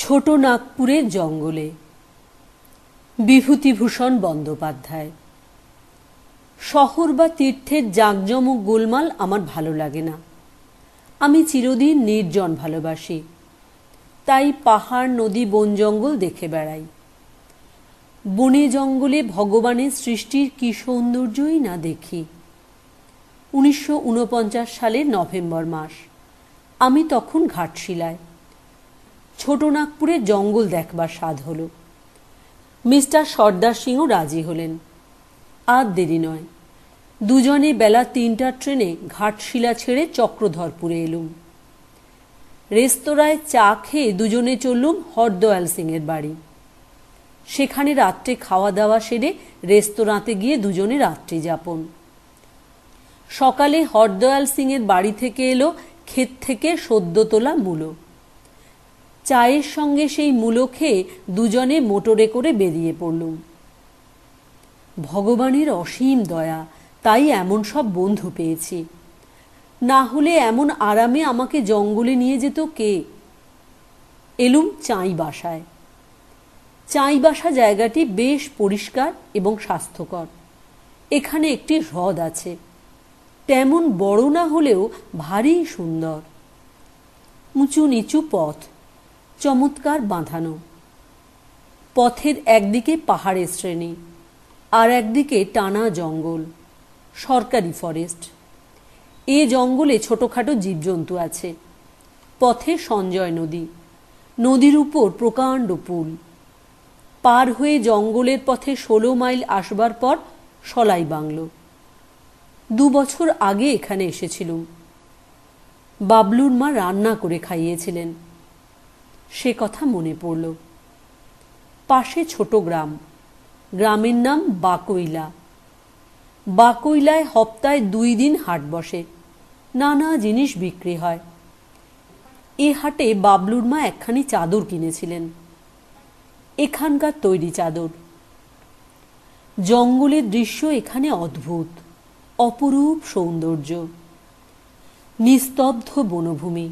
ছোট নাগপুরের জঙ্গলে। বিভূতিভূষণ বন্দ্যোপাধ্যায়। শহর বা তীর্থের জাঁকজমক গোলমাল আমার ভালো লাগে না। আমি চিরদিন নির্জন ভালোবাসি। তাই পাহাড়, নদী, বন জঙ্গল দেখে বেড়াই। বনে জঙ্গলে ভগবানের সৃষ্টির কি সৌন্দর্যই না দেখি। 1949 সালের নভেম্বর মাস। আমি তখন ঘাটশিলায়। ছোট নাগপুরের জঙ্গল দেখবার স্বাদ হলো। মিস্টার সর্দার সিংও রাজি হলেন। আর দেরি নয়, দুজনে বেলা 3টার ট্রেনে ঘাটশিলা ছেড়ে চক্রধরপুরে এলুম। রেস্তোরাঁয় চা খেয়ে দুজনে চললুম হরদয়াল সিংয়ের বাড়ি। সেখানে রাত্রে খাওয়া দাওয়া সেরে রেস্তোরাঁতে গিয়ে দুজনে রাত্রি যাপন। সকালে হরদয়াল সিংয়ের বাড়ি থেকে এলো ক্ষেত থেকে সদ্য তোলা মূলো। চায়ের সঙ্গে সেই মূলো খেয়ে দুজনে মোটরে করে বেরিয়ে পড়লুম। ভগবানের অসীম দয়া, তাই এমন সব বন্ধু পেয়েছি। না হলে এমন আরামে আমাকে জঙ্গলে নিয়ে যেত কে? এলুম চাঁইবাসায়। চাঁইবাসা জায়গাটি বেশ পরিষ্কার এবং স্বাস্থ্যকর। এখানে একটি হ্রদ আছে, তেমন বড় না হলেও ভারী সুন্দর। উঁচু নিচু পথ, চমৎকার বাঁধানো। পথের একদিকে পাহাড়ের শ্রেণী, আর একদিকে টানা জঙ্গল, সরকারি ফরেস্ট। এ জঙ্গলে ছোটখাটো জীবজন্তু আছে। পথে সঞ্জয় নদী, নদীর উপর প্রকাণ্ড পুল। পার হয়ে জঙ্গলের পথে 16 মাইল আসবার পর সলাই বাংলো। 2 বছর আগে এখানে এসেছিলুম। বাবলুর মা রান্না করে খাইয়েছিলেন, সে কথা মনে পড়ল। পাশে ছোট গ্রাম, গ্রামের নাম বাকইলা। বাকইলায় হপ্তায় 2 দিন হাট বসে, নানা জিনিস বিক্রি হয়। এ হাটে বাবলুর মা একখানি চাদর কিনেছিলেন, এখানকার তৈরি চাদর। জঙ্গলের দৃশ্য এখানে অদ্ভুত, অপরূপ সৌন্দর্য। নিস্তব্ধ বনভূমি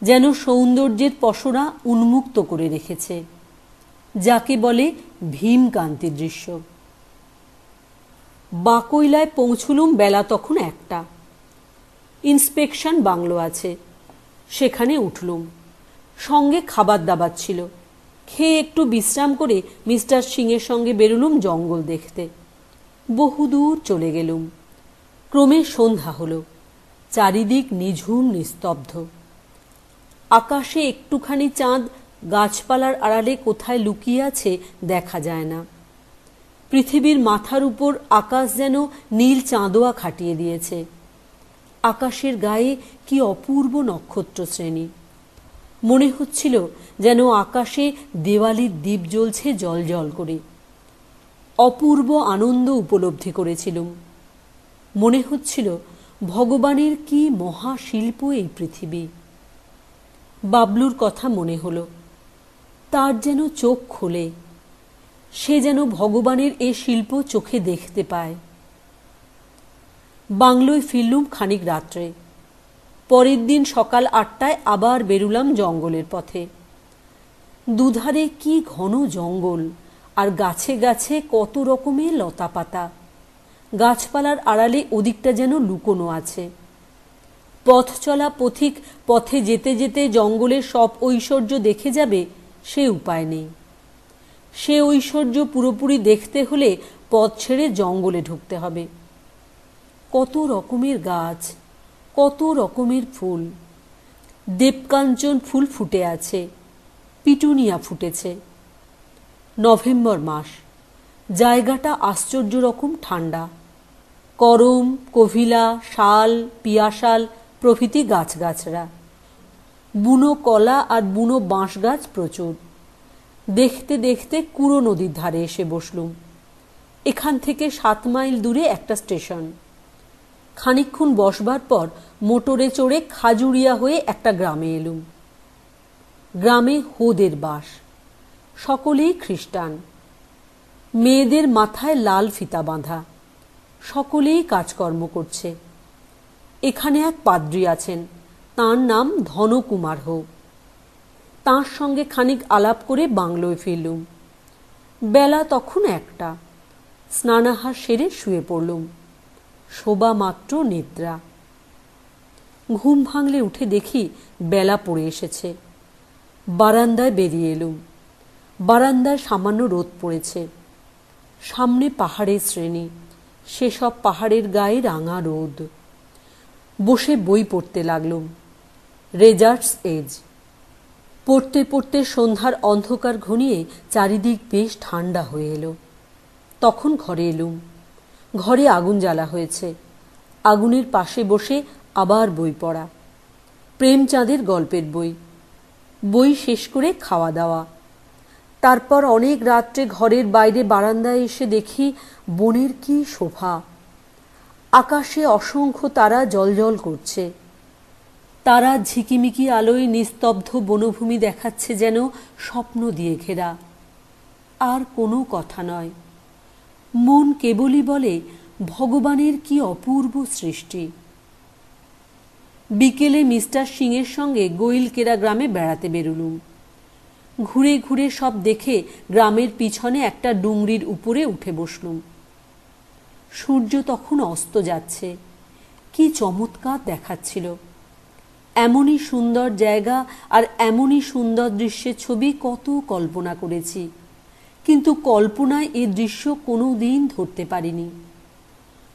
যেন সৌন্দর্যের পসরা উন্মুক্ত করে রেখেছে, যাকে বলে ভীমকান্তি দৃশ্য। বাকইলায় পৌঁছলুম বেলা তখন 1টা। ইন্সপেকশন বাংলো আছে, সেখানে উঠলুম। সঙ্গে খাবার দাবার ছিল। খেয়ে একটু বিশ্রাম করে মিস্টার সিংয়ের সঙ্গে বেরুলুম জঙ্গল দেখতে। বহুদূর চলে গেলুম। ক্রমে সন্ধ্যা হলো, চারিদিক নিঝুম নিস্তব্ধ। আকাশে একটুখানি চাঁদ গাছপালার আড়ালে কোথায় লুকিয়ে আছে দেখা যায় না। পৃথিবীর মাথার উপর আকাশ যেন নীল চাঁদোয়া খাটিয়ে দিয়েছে। আকাশের গায়ে কি অপূর্ব নক্ষত্র শ্রেণী। মনে হচ্ছিল যেন আকাশে দেওয়ালির দ্বীপ জ্বলছে জল জল করে। অপূর্ব আনন্দ উপলব্ধি করেছিলুম। মনে হচ্ছিল ভগবানের কি মহাশিল্প এই পৃথিবী। বাবলুর কথা মনে হলো। তার যেন চোখ খোলে, সে যেন ভগবানের এ শিল্প চোখে দেখতে পায়। বাংলোয় ফিরলুম খানিক রাত্রে। পরের দিন সকাল 8টায় আবার বেরুলাম জঙ্গলের পথে। দুধারে কি ঘন জঙ্গল, আর গাছে গাছে কত রকমের লতাপাতা। গাছপালার আড়ালে ওদিকটা যেন লুকোনো আছে। পথ চলা পথিক পথে যেতে যেতে জঙ্গলের সব ঐশ্বর্য দেখে যাবে, সে উপায় নেই। সে ঐশ্বর্য পুরোপুরি দেখতে হলে পথ ছেড়ে জঙ্গলে ঢুকতে হবে। কত রকমের গাছ, কত রকমের ফুল। দেবকাঞ্চন ফুল ফুটে আছে, পিটুনিয়া ফুটেছে। নভেম্বর মাস, জায়গাটা আশ্চর্য রকম ঠান্ডা। করম, কভিলা, শাল, পিয়াশাল প্রভৃতি গাছগাছরা। বুনো কলা আর বুনো বাঁশ গাছ প্রচুর। দেখতে দেখতে কুরো নদীর ধারে এসে বসলুম। এখান থেকে 7 মাইল দূরে একটা স্টেশন। খানিকক্ষণ বসবার পর মোটরে চড়ে খাজুরিয়া হয়ে একটা গ্রামে এলুম। গ্রামে হোদের বাস, সকলেই খ্রিস্টান। মেয়েদের মাথায় লাল ফিতা বাঁধা, সকলেই কাজকর্ম করছে। এখানে এক পাদ্রী আছেন, তাঁর নাম ধনকুমার হো। তাঁর সঙ্গে খানিক আলাপ করে বাংলোয় ফিরলুম। বেলা তখন 1টা। স্নানাহার সেরে শুয়ে পড়লুম। শোবা মাত্র নিদ্রা। ঘুম ভাঙলে উঠে দেখি বেলা পড়ে এসেছে। বারান্দায় বেরিয়ে এলুম। বারান্দায় সামান্য রোদ পড়েছে। সামনে পাহাড়ের শ্রেণী, সেসব পাহাড়ের গায়ে রাঙা রোদ। বসে বই পড়তে লাগলুম। রেজার্টস এজ। পড়তে পড়তে সন্ধ্যার অন্ধকার ঘনিয়ে চারিদিক বেশ ঠান্ডা হয়ে এলো। তখন ঘরে এলুম। ঘরে আগুন জ্বালা হয়েছে। আগুনের পাশে বসে আবার বই পড়া। প্রেমচাঁদের গল্পের বই। বই শেষ করে খাওয়া দাওয়া। তারপর অনেক রাত্রে ঘরের বাইরে বারান্দায় এসে দেখি বনের কি শোভা। আকাশে অসংখ্য তারা জ্বলজ্বল করছে। তারা ঝিকিমিকি আলোয় নিস্তব্ধ বনভূমি দেখাচ্ছে যেন স্বপ্ন দিয়ে ঘেরা। আর কোনো কথা নয়। মন কেবলই বলে ভগবানের কি অপূর্ব সৃষ্টি। বিকেলে মিস্টার সিংয়ের সঙ্গে গোইলকেরা গ্রামে বেড়াতে বেরুলুম। ঘুরে ঘুরে সব দেখে গ্রামের পিছনে একটা ডুংরির উপরে উঠে বসলুম। সূর্য তখন অস্ত যাচ্ছে। কি চমৎকার দেখাচ্ছিল। এমনই সুন্দর জায়গা আর এমনই সুন্দর দৃশ্যের ছবি কত কল্পনা করেছি, কিন্তু কল্পনায় এ দৃশ্য কোনো দিন ধরতে পারিনি।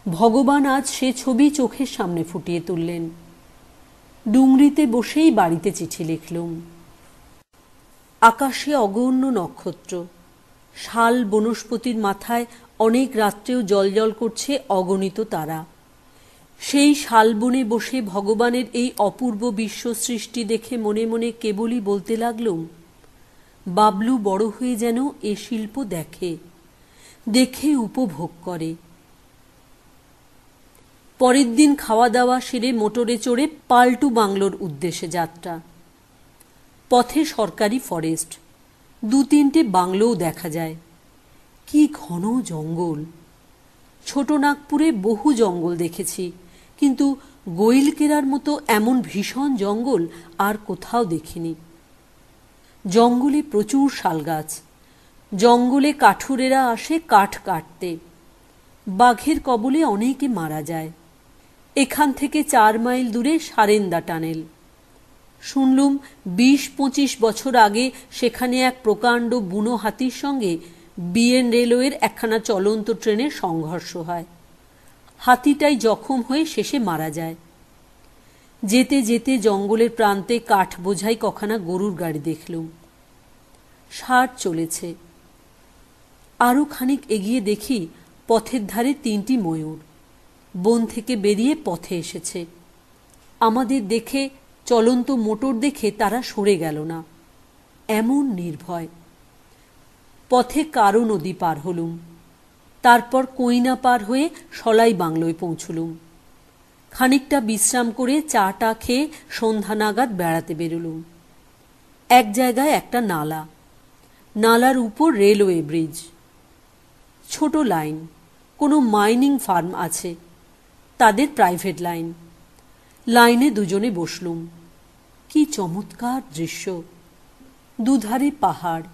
ভগবান আজ সে ছবি চোখের সামনে ফুটিয়ে তুললেন। ডুংরিতে বসেই বাড়িতে চিঠি লিখলুম। আকাশে অগণ্য নক্ষত্র। শাল বনস্পতির মাথায় অনেক রাত্রেও জ্বলজ্বল করছে অগণিত তারা। সেই শালবনে বসে ভগবানের এই অপূর্ব বিশ্ব সৃষ্টি দেখে মনে মনে কেবলই বলতে লাগলুম, বাবলু বড় হয়ে যেন এ শিল্প দেখে, দেখে উপভোগ করে। পরের দিন খাওয়া দাওয়া সেরে মোটরে চড়ে পাল্টু বাংলোর উদ্দেশ্যে যাত্রা। পথে সরকারি ফরেস্ট, 2-3টে বাংলোও দেখা যায়। কি ঘন জঙ্গল! ছোট নাগপুরে বহু জঙ্গল দেখেছি, কিন্তু গোইলকেরার মতো এমন ভীষণ জঙ্গল আর কোথাও দেখিনি। জঙ্গলে প্রচুর শালগাছ। জঙ্গলে কাঠুরেরা আসে কাঠ কাটতে। বাঘের কবলে অনেকে মারা যায়। এখান থেকে 4 মাইল দূরে সারেন্দা টানেল। শুনলুম 20-25 বছর আগে সেখানে এক প্রকাণ্ড বুনো হাতির সঙ্গে বিএন রেলওয়ের একখানা চলন্ত ট্রেনের সংঘর্ষ হয়। হাতিটাই জখম হয়ে শেষে মারা যায়। যেতে যেতে জঙ্গলের প্রান্তে কাঠ বোঝাই কখানা গরুর গাড়ি দেখলুম। ষাট চলেছে। আরো খানিক এগিয়ে দেখি পথের ধারে 3টি ময়ূর বন থেকে বেরিয়ে পথে এসেছে। আমাদের দেখে, চলন্ত মোটর দেখে তারা সরে গেল না। এমন নির্ভয়। পথে কারো নদী পার হলুম। তারপর কইনা পার হয়ে সলাই বাংলোয় পৌঁছলুম। খানিকটা বিশ্রাম করে চাটা খেয়ে সন্ধ্যা নাগাদ বেড়াতে বেরুলুম। এক জায়গায় একটা নালা, নালার উপর রেলওয়ে ব্রিজ। ছোট লাইন, কোনো মাইনিং ফার্ম আছে, তাদের প্রাইভেট লাইন। লাইনে দুজনে বসলুম। কি চমৎকার দৃশ্য! দুধারে পাহাড়,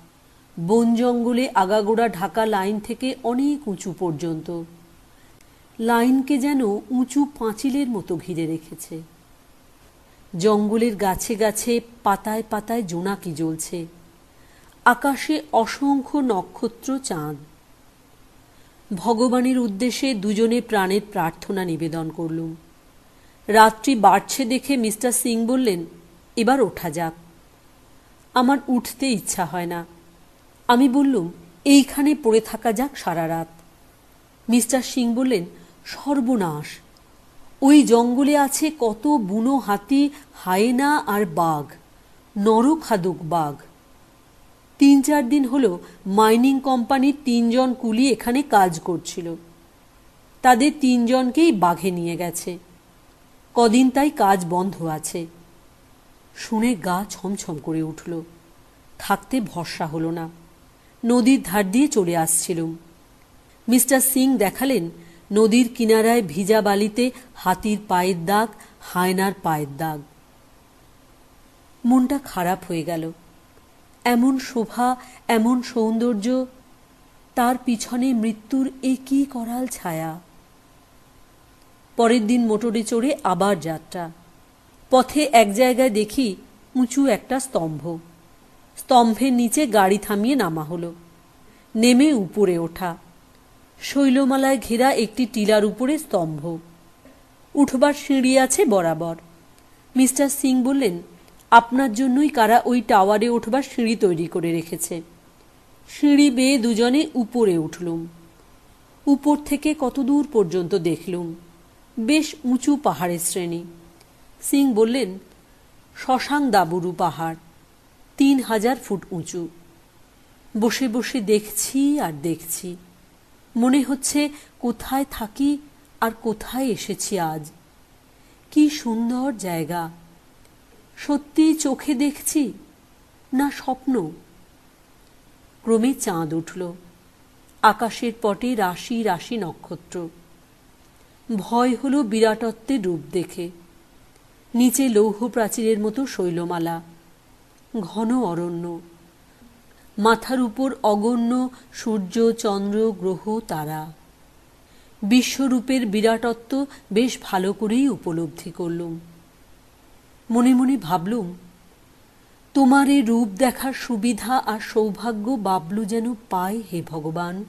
বন জঙ্গলে আগাগোড়া ঢাকা লাইন থেকে অনেক উঁচু পর্যন্ত। লাইনকে যেন উঁচু পাঁচিলের মতো ঘিরে রেখেছে। জঙ্গলের গাছে গাছে পাতায় পাতায় জোনাকি জ্বলছে। আকাশে অসংখ্য নক্ষত্র, চাঁদ। ভগবানের উদ্দেশ্যে দুজনে প্রাণের প্রার্থনা নিবেদন করলুম। রাত্রি বাড়ছে দেখে মিস্টার সিং বললেন, এবার ওঠা যাক। আমার উঠতে ইচ্ছা হয় না। আমি বললুম, এইখানে পড়ে থাকা যাক সারা রাত। মিস্টার সিং বললেন, সর্বনাশ! ওই জঙ্গলে আছে কত বুনো হাতি, হায়েনা আর বাঘ, নরখাদক বাঘ। 3-4 দিন হলো মাইনিং কোম্পানির 3 জন কুলি এখানে কাজ করছিল। তাদের 3 জনকেই বাঘে নিয়ে গেছে। কদিন তাই কাজ বন্ধ আছে। শুনে গা ছমছম করে উঠল। থাকতে ভরসা হলো না। নদীর ধার দিয়ে চলে আসছিলুম। মিস্টার সিং দেখালেন নদীর কিনারায় ভিজা বালিতে হাতির পায়ের দাগ, হায়নার পায়ের দাগ। মনটা খারাপ হয়ে গেল। এমন শোভা, এমন সৌন্দর্য, তার পিছনে মৃত্যুর এ কি করাল ছায়া। পরের দিন মোটরে চড়ে আবার যাত্রা। পথে এক জায়গায় দেখি উঁচু একটা স্তম্ভ। স্তম্ভের নিচে গাড়ি থামিয়ে নামা হলো। নেমে উপরে ওঠা। শৈলমালায় ঘেরা একটি টিলার উপরে স্তম্ভ। উঠবার সিঁড়ি আছে বরাবর। মিস্টার সিং বললেন, আপনার জন্যই কারা ওই টাওয়ারে উঠবার সিঁড়ি তৈরি করে রেখেছে। সিঁড়ি বেয়ে দুজনে উপরে উঠলুম। উপর থেকে কতদূর পর্যন্ত দেখলুম। বেশ উঁচু পাহাড়ের শ্রেণী। সিং বললেন, শশাং দাবুরু পাহাড়, 3000 ফুট উঁচু। বসে বসে দেখছি আর দেখছি। মনে হচ্ছে কোথায় থাকি আর কোথায় এসেছি আজ। কি সুন্দর জায়গা! সত্যি চোখে দেখছি না স্বপ্ন? ক্রমে চাঁদ উঠল। আকাশের পটে রাশি রাশি নক্ষত্র। ভয় হলো বিরাটত্বের রূপ দেখে। নিচে লৌহ প্রাচীরের মতো শৈলমালা, ঘন অরণ্য, মাথার উপর অগণ্য সূর্য, চন্দ্র, গ্রহ, তারা। বিশ্বরূপের বিরাটত্ব বেশ ভালো করেই উপলব্ধি করলুম। মনে মনে ভাবলুম, তোমার এ রূপ দেখার সুবিধা আর সৌভাগ্য বাবলু যেন পায় হে ভগবান।